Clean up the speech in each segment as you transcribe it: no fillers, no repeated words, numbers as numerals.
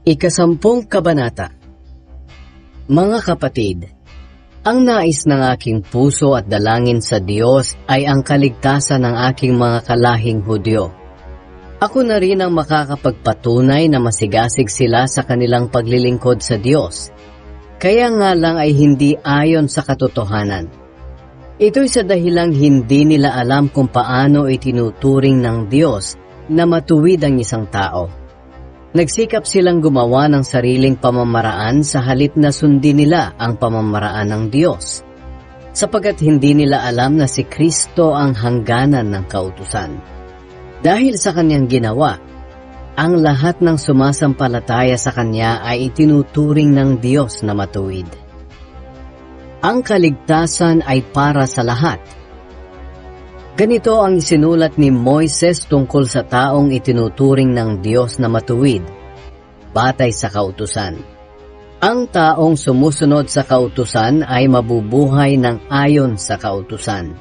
Ikasampung Kabanata. Mga kapatid, ang nais ng aking puso at dalangin sa Diyos ay ang kaligtasan ng aking mga kalahing Hudyo. Ako na rin ang makakapagpatunay na masigasig sila sa kanilang paglilingkod sa Diyos. Kaya nga lang ay hindi ayon sa katotohanan. Ito'y sa dahilang hindi nila alam kung paano itinuturing ng Diyos na matuwid ang isang tao. Nagsikap silang gumawa ng sariling pamamaraan sa halip na sundin nila ang pamamaraan ng Diyos, sapagkat hindi nila alam na si Kristo ang hangganan ng kautusan. Dahil sa kanyang ginawa, ang lahat ng sumasampalataya sa kanya ay itinuturing ng Diyos na matuwid. Ang kaligtasan ay para sa lahat. Ganito ang isinulat ni Moises tungkol sa taong itinuturing ng Diyos na matuwid, batay sa kautusan. Ang taong sumusunod sa kautusan ay mabubuhay ng ayon sa kautusan.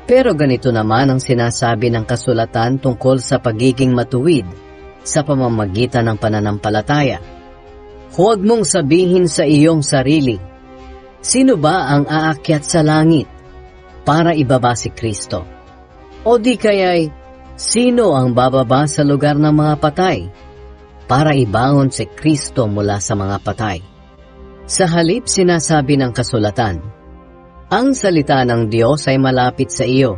Pero ganito naman ang sinasabi ng kasulatan tungkol sa pagiging matuwid sa pamamagitan ng pananampalataya. Huwag mong sabihin sa iyong sarili, "Sino ba ang aakyat sa langit para ibaba si Kristo?" O di kaya'y, "Sino ang bababa sa lugar ng mga patay para ibangon si Kristo mula sa mga patay?" Sa halip sinasabi ng kasulatan, ang salita ng Diyos ay malapit sa iyo,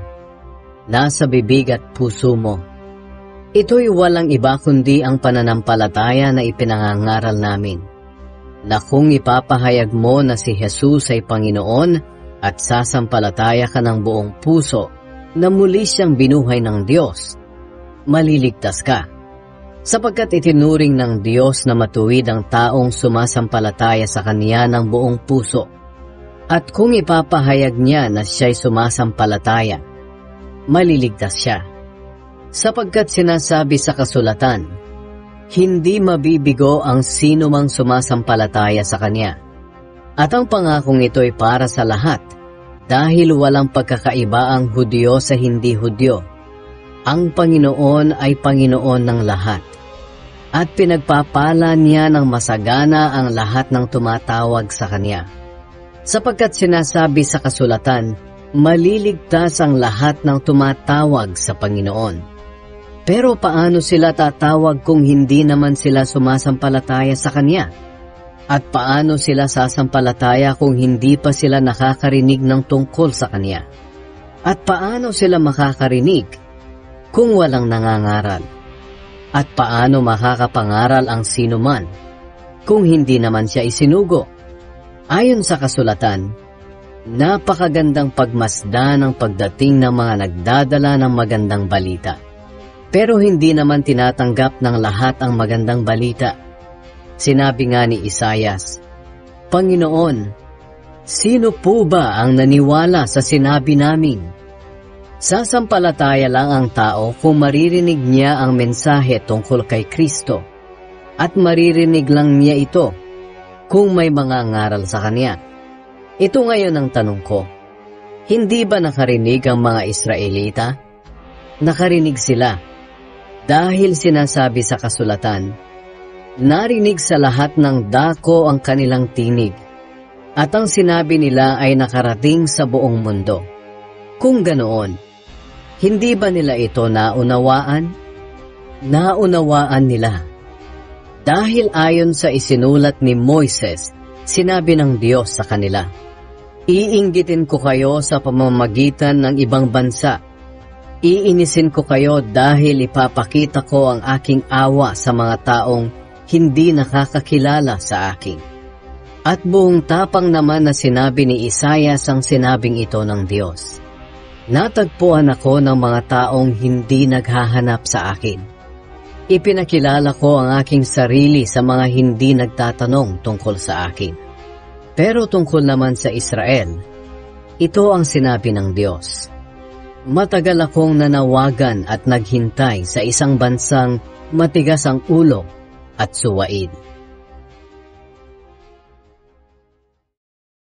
nasa bibig at puso mo. Ito'y walang iba kundi ang pananampalataya na ipinangangaral namin, na kung ipapahayag mo na si Jesus ay Panginoon at sasampalataya ka ng buong puso na muli siyang binuhay ng Diyos, maliligtas ka. Sapagkat itinuring ng Diyos na matuwid ang taong sumasampalataya sa Kanya ng buong puso. At kung ipapahayag niya na siya'y sumasampalataya, maliligtas siya. Sapagkat sinasabi sa kasulatan, hindi mabibigo ang sino mang sumasampalataya sa Kanya. At ang pangakong ito'y para sa lahat, dahil walang pagkakaiba ang Hudyo sa hindi Hudyo. Ang Panginoon ay Panginoon ng lahat, at pinagpapala niya ng masagana ang lahat ng tumatawag sa Kanya. Sapagkat sinasabi sa kasulatan, maliligtas ang lahat ng tumatawag sa Panginoon. Pero paano sila tatawag kung hindi naman sila sumasampalataya sa Kanya? At paano sila sasampalataya kung hindi pa sila nakakarinig ng tungkol sa Kanya? At paano sila makakarinig kung walang nangangaral? At paano makakapangaral ang sinuman kung hindi naman siya isinugo? Ayon sa kasulatan, napakagandang pagmasdan ang pagdating ng mga nagdadala ng magandang balita. Pero hindi naman tinatanggap ng lahat ang magandang balita. Sinabi nga ni Isayas, "Panginoon, sino po ba ang naniwala sa sinabi namin?" Sasampalataya lang ang tao kung maririnig niya ang mensahe tungkol kay Kristo, at maririnig lang niya ito kung may mga ngaral sa Kanya. Ito ngayon ang tanong ko, hindi ba nakarinig ang mga Israelita? Nakarinig sila, dahil sinasabi sa kasulatan, narinig sa lahat ng dako ang kanilang tinig, at ang sinabi nila ay nakarating sa buong mundo. Kung ganoon, hindi ba nila ito naunawaan? Naunawaan nila. Dahil ayon sa isinulat ni Moises, sinabi ng Diyos sa kanila, "Iinggitin ko kayo sa pamamagitan ng ibang bansa. Iinisin ko kayo dahil ipapakita ko ang aking awa sa mga taong hindi nakakakilala sa akin." At buong tapang naman na sinabi ni Isayas ang sinabing ito ng Diyos. Natagpuan ako ng mga taong hindi naghahanap sa akin. Ipinakilala ko ang aking sarili sa mga hindi nagtatanong tungkol sa akin. Pero tungkol naman sa Israel, ito ang sinabi ng Diyos. Matagal akong nanawagan at naghintay sa isang bansang matigas ang ulo at suwaid.